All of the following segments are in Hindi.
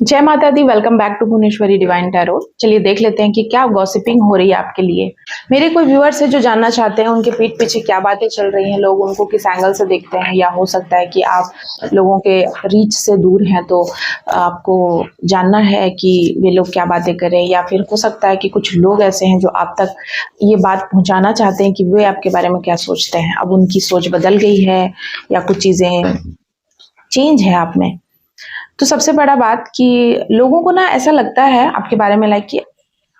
जय माता दी। Welcome back to Bhuvaneshwari divine tarot. चलिए देख लेते हैं कि क्या गॉसिपिंग हो रही है आपके लिए। मेरे कोई व्यूअर्स है जो जानना चाहते हैं उनके पीठ पीछे क्या बातें चल रही हैं, लोग उनको किस एंगल से देखते हैं, या हो सकता है कि आप लोगों के रीच से दूर हैं तो आपको जानना है कि वे लोग क्या बातें कर रहे हैं, या फिर हो सकता है कि कुछ लोग ऐसे हैं जो आप तक ये बात पहुंचाना चाहते हैं कि वे आपके बारे में क्या सोचते हैं। अब उनकी सोच बदल गई है या कुछ चीज़ें चेंज है आप में। तो सबसे बड़ा बात कि लोगों को ना ऐसा लगता है आपके बारे में, लाइक कि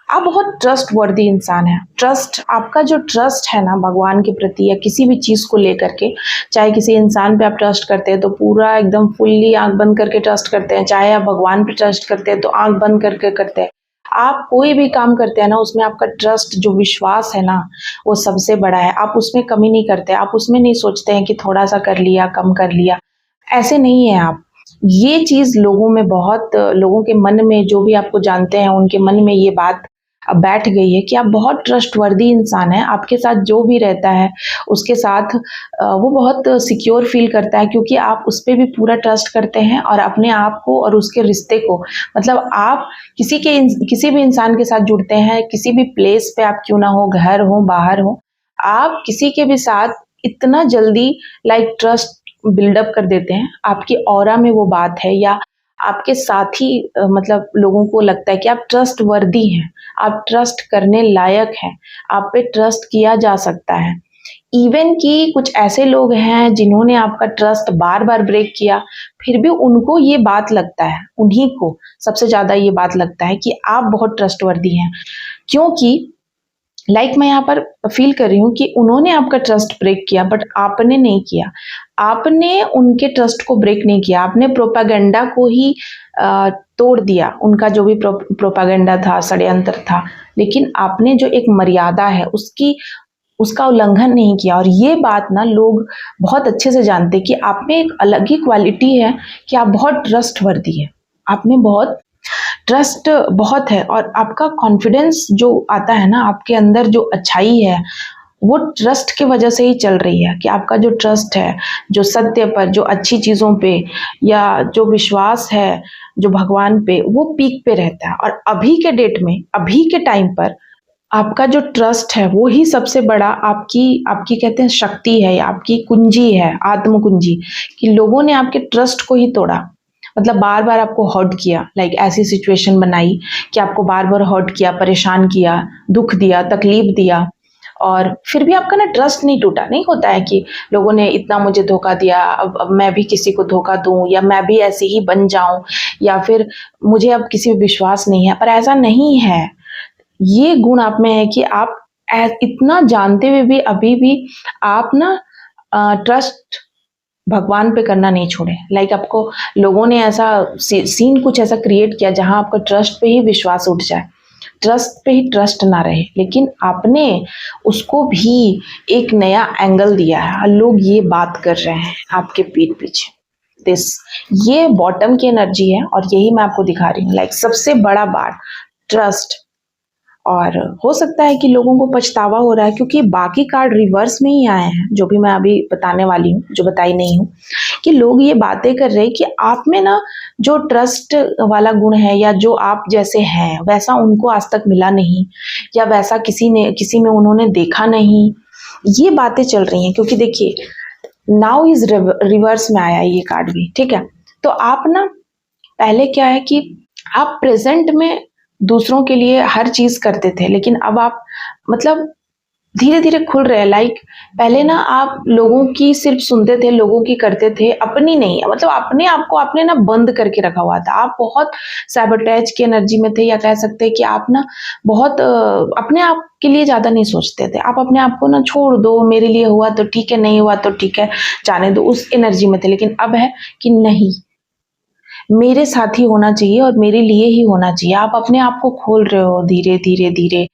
आप बहुत ट्रस्ट वर्दी इंसान है। ट्रस्ट, आपका जो ट्रस्ट है ना भगवान के प्रति या किसी भी चीज़ को लेकर के, चाहे किसी इंसान पे आप ट्रस्ट करते हैं तो पूरा एकदम फुल्ली आंख बंद करके ट्रस्ट करते हैं, चाहे आप भगवान पे ट्रस्ट करते हैं तो आंख बंद करके करते हैं। आप कोई भी काम करते हैं ना उसमें आपका ट्रस्ट, जो विश्वास है ना, वो सबसे बड़ा है। आप उसमें कमी नहीं करते, आप उसमें नहीं सोचते हैं कि थोड़ा सा कर लिया, कम कर लिया, ऐसे नहीं है आप। ये चीज़ लोगों में बहुत, लोगों के मन में, जो भी आपको जानते हैं उनके मन में ये बात अब बैठ गई है कि आप बहुत ट्रस्टवर्दी इंसान हैं। आपके साथ जो भी रहता है उसके साथ वो बहुत सिक्योर फील करता है, क्योंकि आप उस पे भी पूरा ट्रस्ट करते हैं और अपने आप को और उसके रिश्ते को। मतलब आप किसी भी इंसान के साथ जुड़ते हैं, किसी भी प्लेस पे आप क्यों ना हो, घर हो बाहर हो, आप किसी के भी साथ इतना जल्दी लाइक ट्रस्ट बिल्डअप कर देते हैं। आपकी ऑरा में वो बात है, या आपके साथ ही मतलब लोगों को लगता है कि आप ट्रस्ट वर्दी हैं, आप ट्रस्ट करने लायक हैं, आप पे ट्रस्ट किया जा सकता है। इवन कि कुछ ऐसे लोग हैं जिन्होंने आपका ट्रस्ट बार बार ब्रेक किया, फिर भी उनको ये बात लगता है, उन्हीं को सबसे ज्यादा ये बात लगता है कि आप बहुत ट्रस्टवर्दी हैं। क्योंकि मैं यहाँ पर फील कर रही हूँ कि उन्होंने आपका ट्रस्ट ब्रेक किया बट आपने नहीं किया। आपने उनके ट्रस्ट को ब्रेक नहीं किया, आपने प्रोपागेंडा को ही तोड़ दिया, उनका जो भी प्रोपागेंडा था, षड्यंत्र था। लेकिन आपने जो एक मर्यादा है उसका उल्लंघन नहीं किया। और ये बात ना लोग बहुत अच्छे से जानते कि आप में एक अलग ही क्वालिटी है कि आप बहुत ट्रस्टवर्दी है, आप में बहुत ट्रस्ट बहुत है। और आपका कॉन्फिडेंस जो आता है ना, आपके अंदर जो अच्छाई है, वो ट्रस्ट की वजह से ही चल रही है। कि आपका जो ट्रस्ट है, जो सत्य पर, जो अच्छी चीज़ों पे, या जो विश्वास है जो भगवान पे, वो पीक पे रहता है। और अभी के डेट में, अभी के टाइम पर आपका जो ट्रस्ट है वो ही सबसे बड़ा आपकी आपकी कहते हैं शक्ति है, या आपकी कुंजी है, आत्म कुंजी। कि लोगों ने आपके ट्रस्ट को ही तोड़ा, मतलब बार बार आपको हर्ट किया, ऐसी सिचुएशन बनाई कि आपको बार बार हर्ट किया, परेशान किया, दुख दिया, तकलीफ दिया, और फिर भी आपका ना ट्रस्ट नहीं टूटा। नहीं होता है कि लोगों ने इतना मुझे धोखा दिया, अब मैं भी किसी को धोखा दूं, या मैं भी ऐसे ही बन जाऊं, या फिर मुझे अब किसी पे विश्वास नहीं है। पर ऐसा नहीं है। ये गुण आप में है कि आप इतना जानते हुए भी अभी भी आप ना ट्रस्ट भगवान पे करना नहीं छोड़े। आपको लोगों ने ऐसा सीन कुछ ऐसा क्रिएट किया जहां आपका ट्रस्ट पे ही विश्वास उठ जाए, ट्रस्ट पे ही ट्रस्ट ना रहे, लेकिन आपने उसको भी एक नया एंगल दिया है और लोग ये बात कर रहे हैं आपके पीठ पीछे। दिस, ये बॉटम की एनर्जी है और यही मैं आपको दिखा रही हूँ। सबसे बड़ा बात ट्रस्ट। और हो सकता है कि लोगों को पछतावा हो रहा है क्योंकि बाकी कार्ड रिवर्स में ही आए हैं, जो भी मैं अभी बताने वाली हूँ, जो बताई नहीं हूँ। कि लोग ये बातें कर रहे हैं कि आप में ना जो ट्रस्ट वाला गुण है, या जो आप जैसे हैं वैसा उनको आज तक मिला नहीं, या वैसा किसी में उन्होंने देखा नहीं। ये बातें चल रही हैं क्योंकि देखिए, नाउ इज रिवर्स में आया ये कार्ड भी, ठीक है। तो आप ना, पहले क्या है कि आप प्रेजेंट में दूसरों के लिए हर चीज करते थे, लेकिन अब आप मतलब धीरे धीरे खुल रहे हैं। पहले ना आप लोगों की सिर्फ सुनते थे, लोगों की करते थे, अपनी नहीं। मतलब अपने आप को आपने ना बंद करके रखा हुआ था। आप बहुत सैबोटेज की एनर्जी में थे, या कह सकते हैं कि आप ना बहुत अपने आप के लिए ज्यादा नहीं सोचते थे। आप अपने आप को ना छोड़ दो, मेरे लिए हुआ तो ठीक है, नहीं हुआ तो ठीक है, जाने दो, उस एनर्जी में थे। लेकिन अब है कि नहीं, मेरे साथ ही होना चाहिए और मेरे लिए ही होना चाहिए। आप अपने आप को खोल रहे हो धीरे धीरे धीरे,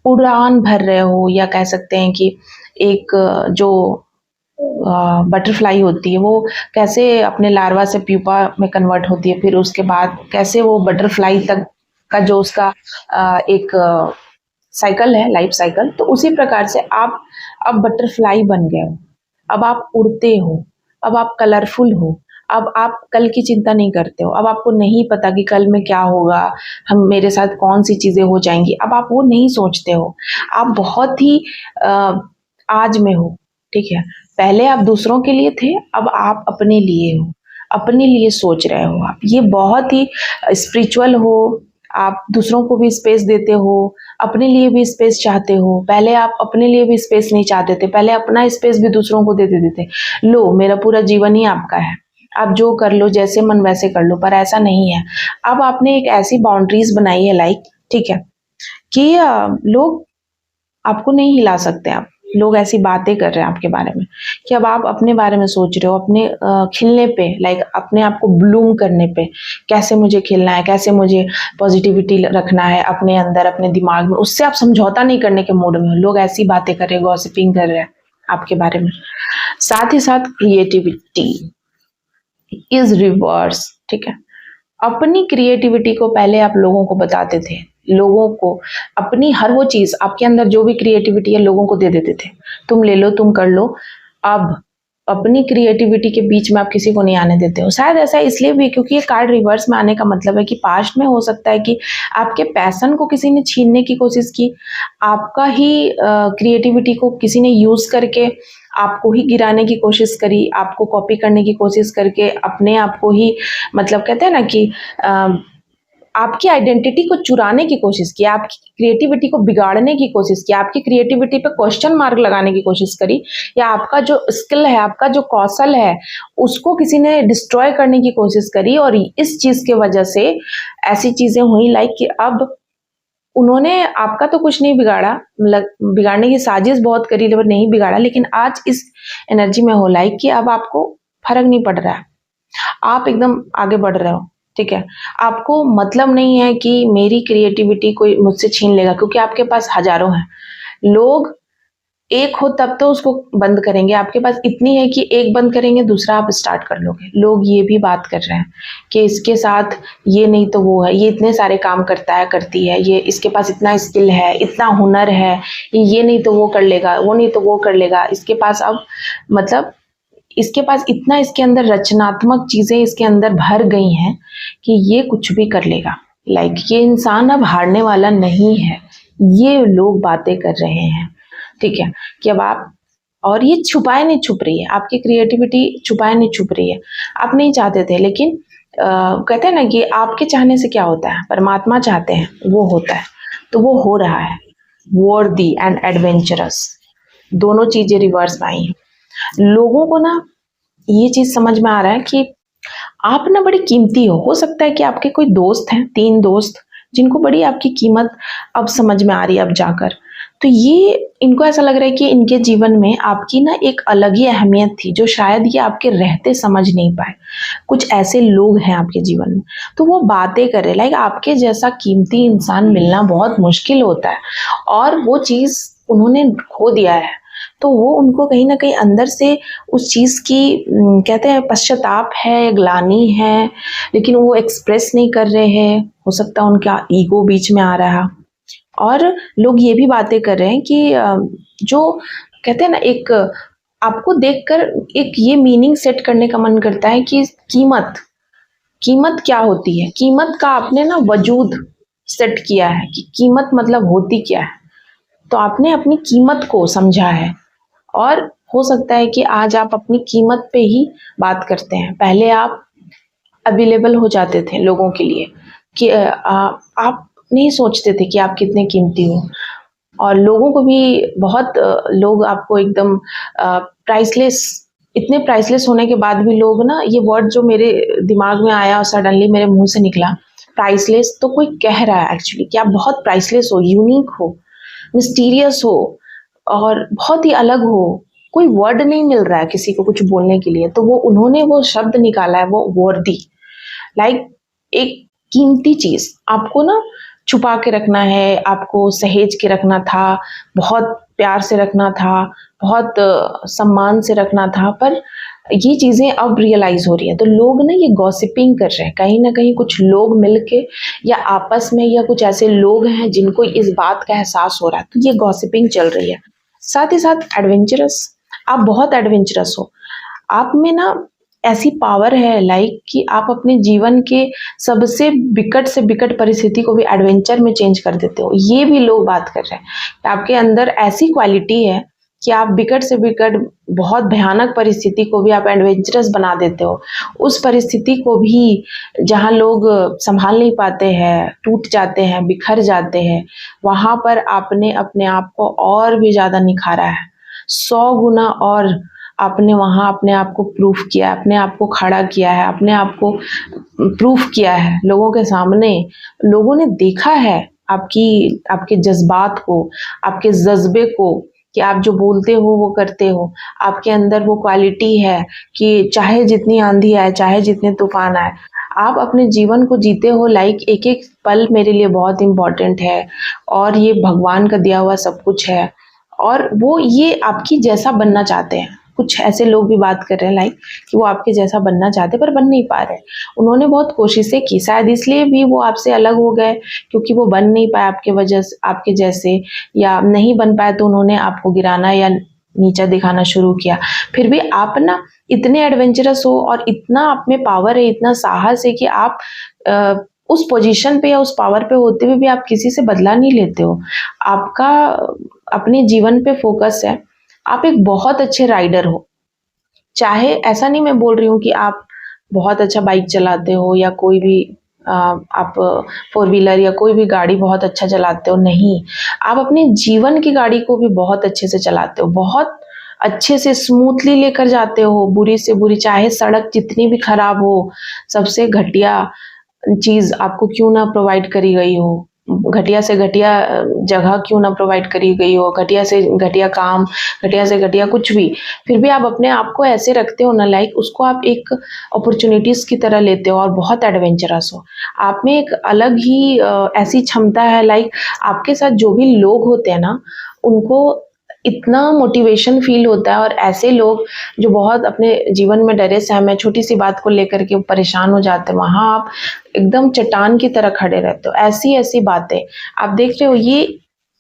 उड़ान भर रहे हो, या कह सकते हैं कि एक जो बटरफ्लाई होती है वो कैसे अपने लार्वा से प्यूपा में कन्वर्ट होती है, फिर उसके बाद कैसे वो बटरफ्लाई तक का जो उसका एक साइकिल है, लाइफ साइकिल, तो उसी प्रकार से आप अब बटरफ्लाई बन गए हो। अब आप उड़ते हो, अब आप कलरफुल हो, अब आप कल की चिंता नहीं करते हो, अब आपको नहीं पता कि कल में क्या होगा, हम मेरे साथ कौन सी चीज़ें हो जाएंगी, अब आप वो नहीं सोचते हो। आप बहुत ही आज में हो, ठीक है। पहले आप दूसरों के लिए थे, अब आप अपने लिए हो, अपने लिए सोच रहे हो आप। ये बहुत ही स्पिरिचुअल हो, आप दूसरों को भी स्पेस देते हो, अपने लिए भी स्पेस चाहते हो। पहले आप अपने लिए भी स्पेस नहीं चाहते थे, पहले अपना स्पेस भी दूसरों को दे देते थे। लो, मेरा पूरा जीवन ही आपका है, आप जो कर लो, जैसे मन वैसे कर लो। पर ऐसा नहीं है। अब आपने एक ऐसी बाउंड्रीज बनाई है, लाइक, ठीक है, कि लोग आपको नहीं हिला सकते। आप लोग ऐसी बातें कर रहे हैं आपके बारे में कि अब आप अपने बारे में सोच रहे हो, अपने खिलने पे, लाइक अपने आप को ब्लूम करने पे, कैसे मुझे खिलना है, कैसे मुझे पॉजिटिविटी रखना है अपने अंदर, अपने दिमाग में। उससे आप समझौता नहीं करने के मूड में हो। लोग ऐसी बातें कर रहे हैं, गॉसिपिंग कर रहे हैं आपके बारे में। साथ ही साथ क्रिएटिविटी इज रिवर्स, ठीक है। अपनी क्रिएटिविटी को पहले आप लोगों को बताते थे, लोगों को अपनी हर वो चीज, आपके अंदर जो भी क्रिएटिविटी है लोगों को दे देते थे, तुम ले लो, तुम कर लो। अब अपनी क्रिएटिविटी के बीच में आप किसी को नहीं आने देते हो। शायद ऐसा इसलिए भी क्योंकि ये कार्ड रिवर्स में आने का मतलब है कि पास्ट में हो सकता है कि आपके पैशन को किसी ने छीनने की कोशिश की, आपका ही क्रिएटिविटी को किसी ने यूज करके आपको ही गिराने की कोशिश करी, आपको कॉपी करने की कोशिश करके अपने आप को ही, मतलब कहते हैं ना कि आपकी आइडेंटिटी को चुराने की कोशिश की, आपकी क्रिएटिविटी को बिगाड़ने की कोशिश की, आपकी क्रिएटिविटी पे क्वेश्चन मार्क लगाने की कोशिश करी, या आपका जो स्किल है, आपका जो कौशल है, उसको किसी ने डिस्ट्रॉय करने की कोशिश करी। और इस चीज के वजह से ऐसी चीजें हुई, लाइक कि अब उन्होंने आपका तो कुछ नहीं बिगाड़ा, मतलब बिगाड़ने की साजिश बहुत करी, लेकिन नहीं बिगाड़ा। लेकिन आज इस एनर्जी में हो, लाइक कि अब आपको फर्क नहीं पड़ रहा है, आप एकदम आगे बढ़ रहे हो, ठीक है। आपको मतलब नहीं है कि मेरी क्रिएटिविटी कोई मुझसे छीन लेगा, क्योंकि आपके पास हजारों हैं लोग। एक हो तब तो उसको बंद करेंगे, आपके पास इतनी है कि एक बंद करेंगे, दूसरा आप स्टार्ट कर लोगे। लोग ये भी बात कर रहे हैं कि इसके साथ ये नहीं तो वो है, ये इतने सारे काम करता है, करती है, ये इसके पास इतना स्किल है, इतना हुनर है, ये नहीं तो वो कर लेगा, वो नहीं तो वो कर लेगा। इसके पास अब, मतलब इसके पास इतना, इसके अंदर रचनात्मक चीजें इसके अंदर भर गई हैं कि ये कुछ भी कर लेगा। लाइक ये इंसान अब हारने वाला नहीं है, ये लोग बातें कर रहे हैं, ठीक है। कि अब आप, और ये छुपाए नहीं छुप रही है, आपकी क्रिएटिविटी छुपाए नहीं छुप रही है। आप नहीं चाहते थे, लेकिन कहते हैं ना कि आपके चाहने से क्या होता है, परमात्मा चाहते हैं वो होता है, तो वो हो रहा है। वर्दी एंड एडवेंचरस, दोनों चीजें रिवर्स में आई हैं। लोगों को ना ये चीज समझ में आ रहा है कि आप ना बड़ी कीमती हो सकता है कि आपके कोई दोस्त हैं, 3 दोस्त, जिनको बड़ी आपकी कीमत अब समझ में आ रही है अब जाकर। तो ये इनको ऐसा लग रहा है कि इनके जीवन में आपकी ना एक अलग ही अहमियत थी, जो शायद ये आपके रहते समझ नहीं पाए। कुछ ऐसे लोग हैं आपके जीवन में, तो वो बातें कर रहे, लाइक आपके जैसा कीमती इंसान मिलना बहुत मुश्किल होता है, और वो चीज उन्होंने खो दिया है। तो वो उनको कहीं ना कहीं अंदर से उस चीज की कहते हैं पश्चाताप है, ग्लानि है, लेकिन वो एक्सप्रेस नहीं कर रहे हैं। हो सकता है उनका ईगो बीच में आ रहा। और लोग ये भी बातें कर रहे हैं कि जो कहते हैं ना, एक आपको देखकर एक ये मीनिंग सेट करने का मन करता है कि कीमत, कीमत क्या होती है, कीमत का आपने ना वजूद सेट किया है कि कीमत मतलब होती क्या है। तो आपने अपनी कीमत को समझा है, और हो सकता है कि आज आप अपनी कीमत पे ही बात करते हैं। पहले आप अवेलेबल हो जाते थे लोगों के लिए कि आप नहीं सोचते थे कि आप कितने कीमती हो, और लोगों को भी बहुत लोग आपको एकदम प्राइसलेस, इतने प्राइसलेस होने के बाद भी लोग ना, ये वर्ड जो मेरे दिमाग में आया और सडनली मेरे मुंह से निकला, प्राइसलेस, तो कोई कह रहा है एक्चुअली कि आप बहुत प्राइसलेस हो, यूनिक हो, मिस्टीरियस हो, और बहुत ही अलग हो। कोई वर्ड नहीं मिल रहा है किसी को कुछ बोलने के लिए, तो वो उन्होंने वो शब्द निकाला है, वो वर्दी, लाइक एक कीमती चीज आपको ना छुपा के रखना है, आपको सहेज के रखना था, बहुत प्यार से रखना था, बहुत सम्मान से रखना था। पर ये चीजें अब रियलाइज हो रही है, तो लोग ना ये गॉसिपिंग कर रहे हैं, कहीं ना कहीं कुछ लोग मिलके या आपस में, या कुछ ऐसे लोग हैं जिनको इस बात का एहसास हो रहा है, तो ये गॉसिपिंग चल रही है। साथ ही साथ एडवेंचरस, आप बहुत एडवेंचरस हो, आप में ना ऐसी पावर है लाइक कि आप अपने जीवन के सबसे विकट से विकट परिस्थिति को भी एडवेंचर में चेंज कर देते हो। ये भी लोग बात कर रहे हैं कि आपके अंदर ऐसी क्वालिटी है कि आप विकट से विकट बहुत भयानक परिस्थिति को भी आप एडवेंचरस बना देते हो। उस परिस्थिति को भी जहाँ लोग संभाल नहीं पाते हैं, टूट जाते हैं, बिखर जाते हैं, वहाँ पर आपने अपने आप को और भी ज़्यादा निखारा है। 100 गुना और आपने वहाँ अपने आप को प्रूफ किया है, अपने आप को खड़ा किया है, अपने आप को प्रूफ किया है लोगों के सामने। लोगों ने देखा है आपके जज्बात को, आपके जज्बे को, कि आप जो बोलते हो वो करते हो। आपके अंदर वो क्वालिटी है कि चाहे जितनी आंधी आए, चाहे जितने तूफान आए, आप अपने जीवन को जीते हो लाइक एक एक पल मेरे लिए बहुत इम्पोर्टेंट है और ये भगवान का दिया हुआ सब कुछ है। और वो ये आपकी जैसा बनना चाहते हैं। कुछ ऐसे लोग भी बात कर रहे हैं लाइक कि वो आपके जैसा बनना चाहते पर बन नहीं पा रहे। उन्होंने बहुत कोशिशें की, शायद इसलिए भी वो आपसे अलग हो गए, क्योंकि वो बन नहीं पाए आपके वजह से, आपके जैसे, या नहीं बन पाए तो उन्होंने आपको गिराना या नीचा दिखाना शुरू किया। फिर भी आप ना इतने एडवेंचरस हो और इतना आप में पावर है, इतना साहस है कि आप उस पोजीशन पे या उस पावर पे होते हुए भी आप किसी से बदला नहीं लेते हो। आपका अपने जीवन पे फोकस है। आप एक बहुत अच्छे राइडर हो। चाहे ऐसा नहीं मैं बोल रही हूँ कि आप बहुत अच्छा बाइक चलाते हो या कोई भी आप 4 व्हीलर या कोई भी गाड़ी बहुत अच्छा चलाते हो, नहीं। आप अपने जीवन की गाड़ी को भी बहुत अच्छे से चलाते हो, बहुत अच्छे से स्मूथली लेकर जाते हो, बुरी से बुरी, चाहे सड़क जितनी भी खराब हो, सबसे घटिया चीज़ आपको क्यों ना प्रोवाइड करी गई हो, घटिया से घटिया जगह क्यों ना प्रोवाइड करी गई हो, घटिया से घटिया काम, घटिया से घटिया कुछ भी, फिर भी आप अपने आप को ऐसे रखते हो ना लाइक उसको आप एक अपॉर्चुनिटीज़ की तरह लेते हो और बहुत एडवेंचरस हो। आप में एक अलग ही ऐसी क्षमता है लाइक आपके साथ जो भी लोग होते हैं ना, उनको इतना मोटिवेशन फील होता है। और ऐसे लोग जो बहुत अपने जीवन में डरे सहमे, छोटी सी बात को लेकर के परेशान हो जाते हैं, वहाँ आप एकदम चट्टान की तरह खड़े रहते हो। ऐसी ऐसी बातें आप देख रहे हो, ये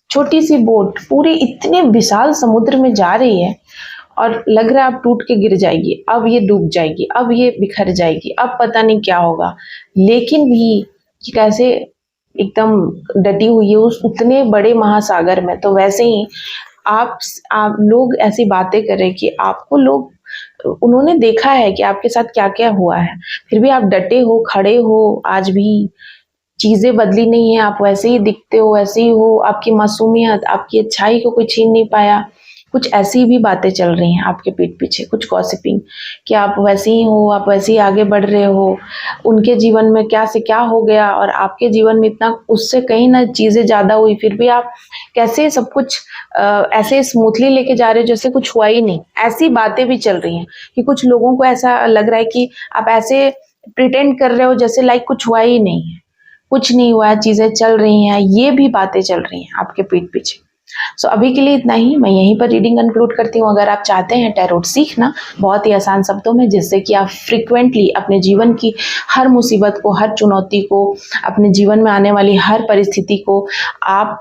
छोटी सी बोट पूरे इतने विशाल समुद्र में जा रही है और लग रहा है अब टूट के गिर जाएगी, अब ये डूब जाएगी, अब ये बिखर जाएगी, अब पता नहीं क्या होगा, लेकिन भी कैसे एकदम डटी हुई है उस उतने बड़े महासागर में। तो वैसे ही आप लोग ऐसी बातें कर रहे हैं कि आपको लोग, उन्होंने देखा है कि आपके साथ क्या क्या हुआ है, फिर भी आप डटे हो, खड़े हो, आज भी चीजें बदली नहीं है, आप वैसे ही दिखते हो, वैसे ही हो, आपकी मासूमियत, आपकी अच्छाई को कोई छीन नहीं पाया। कुछ ऐसी भी बातें चल रही हैं आपके पीठ पीछे, कुछ गॉसिपिंग कि आप वैसे ही हो, आप वैसे ही आगे बढ़ रहे हो, उनके जीवन में क्या से क्या हो गया और आपके जीवन में इतना उससे कहीं ना चीज़ें ज़्यादा हुई, फिर भी आप कैसे सब कुछ ऐसे स्मूथली लेके जा रहे हो जैसे कुछ हुआ ही नहीं। ऐसी बातें भी चल रही हैं कि कुछ लोगों को ऐसा लग रहा है कि आप ऐसे प्रिटेंड कर रहे हो जैसे लाइक कुछ हुआ ही नहीं है, कुछ नहीं हुआ है, चीज़ें चल रही हैं। ये भी बातें चल रही हैं आपके पीठ पीछे। सो अभी के लिए इतना ही, मैं यहीं पर रीडिंग कंक्लूड करती हूँ। अगर आप चाहते हैं टैरोट सीखना बहुत ही आसान शब्दों में, जिससे कि आप फ्रिक्वेंटली अपने जीवन की हर मुसीबत को, हर चुनौती को, अपने जीवन में आने वाली हर परिस्थिति को, आप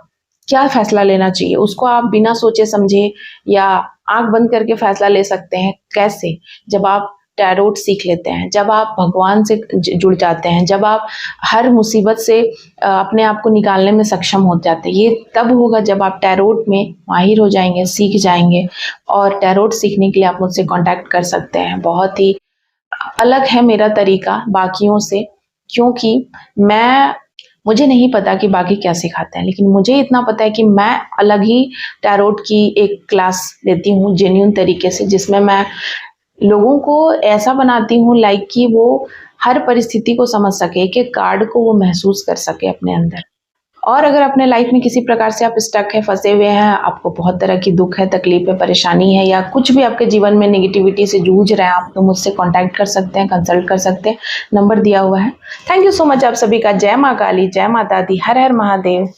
क्या फैसला लेना चाहिए उसको आप बिना सोचे समझे या आंख बंद करके फैसला ले सकते हैं। कैसे? जब आप टैरोट सीख लेते हैं, जब आप भगवान से जुड़ जाते हैं, जब आप हर मुसीबत से अपने आप को निकालने में सक्षम हो जाते हैं। ये तब होगा जब आप टैरोट में माहिर हो जाएंगे, सीख जाएंगे। और टैरोट सीखने के लिए आप मुझसे कांटेक्ट कर सकते हैं। बहुत ही अलग है मेरा तरीका बाकियों से, क्योंकि मुझे नहीं पता कि बाकी क्या सिखाते हैं, लेकिन मुझे इतना पता है कि मैं अलग ही टैरोट की एक क्लास लेती हूँ जेन्युइन तरीके से, जिसमें मैं लोगों को ऐसा बनाती हूँ लाइक कि वो हर परिस्थिति को समझ सके, एक एक कार्ड को वो महसूस कर सके अपने अंदर। और अगर अपने लाइफ में किसी प्रकार से आप स्टक है, फंसे हुए हैं, आपको बहुत तरह की दुख है, तकलीफ है, परेशानी है, या कुछ भी आपके जीवन में नेगेटिविटी से जूझ रहे हैं आप, तो मुझसे कांटेक्ट कर सकते हैं, कंसल्ट कर सकते हैं, नंबर दिया हुआ है। थैंक यू सो मच आप सभी का। जय माँ काली, जय माता दी, हर हर महादेव।